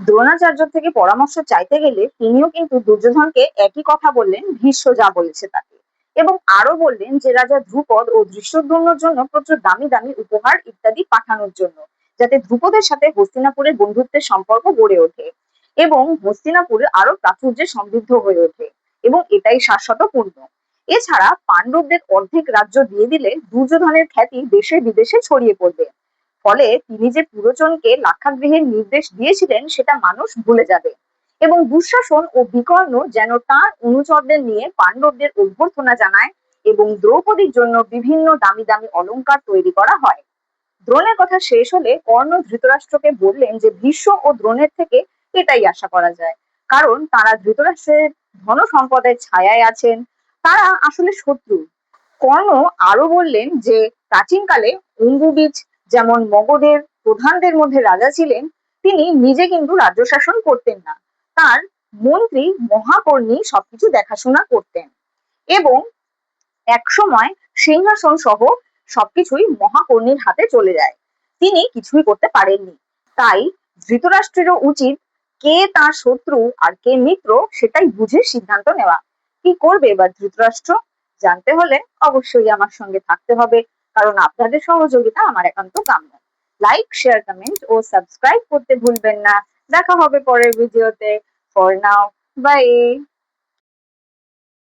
দ্রোণাচার্য থেকে পরামর্শ চাইতে গেলে তিনিও কিন্তু দুর্যোধনকে একই কথা বললেন, ভীষ্ম যা বলেছে তাকে। এবং আরো বললেন যে রাজা ধ্রুপদ ও ধৃষ্টদ্যুম্নের জন্য প্রচুর দামি দামি উপহার ইত্যাদি পাঠানোর জন্য, যাতে ধ্রুপদের সাথে হস্তিনাপুরের বন্ধুত্বের সম্পর্ক গড়ে ওঠে এবং হস্তিনাপুর আরো প্রাচুর্যে সমৃদ্ধ হয়ে ওঠে এবং এটাই শাশ্বত পূর্ণ। এছাড়া পাণ্ডবদের অর্ধেক রাজ্য দিয়ে দিলে দুর্যোধনের খ্যাতি দেশে বিদেশে ছড়িয়ে পড়বে। ফলে তিনি যে পুরোচনকে লাক্ষাগৃহের নির্দেশ দিয়েছিলেন সেটা মানুষ ভুলে যাবে এবং দুঃশাসন ও বিকর্ণ যেন তার অনুচরদের নিয়ে পাণ্ডবদের অভ্যর্থনা জানায় এবং দ্রৌপদীর জন্য বিভিন্ন দামি দামি অলংকার তৈরি করা হয়। দ্রোণের কথা শেষ হলে কর্ণ ধৃতরাষ্ট্রকে বললেন যে ভীষ্ম ও দ্রোণের থেকে এটাই আশা করা যায়, কারণ তারা ধৃতরাষ্ট্রের ধন সম্পদের ছায়ায় আছেন, তারা আসলে শত্রু। কর্ণ আরো বললেন যে প্রাচীনকালে অম্বুবীজ যেমন মগধের প্রধানদের মধ্যে রাজা ছিলেন, তিনি নিজে কিন্তু রাজ্য শাসন করতেন না, তার মন্ত্রী মহাকর্ণী সবকিছু দেখাশোনা করতেন এবং একসময় সিংহাসন সহ সবকিছুই মহাকর্ণীর হাতে চলে যায়, তিনি কিছুই করতে পারেননি। তাই ধৃতরাষ্ট্রেরও উচিত কে তার শত্রু আর কে মিত্র সেটাই বুঝে সিদ্ধান্ত নেওয়া। কি করবে এবার ধৃতরাষ্ট্র? জানতে হলে অবশ্যই আমার সঙ্গে থাকতে হবে, কারণ আপনাদের সহযোগিতা আমার একান্ত কাম্য। লাইক, শেয়ার, কমেন্ট ও সাবস্ক্রাইব করতে ভুলবেন না। দেখা হবে পরের ভিডিওতে। For now, by.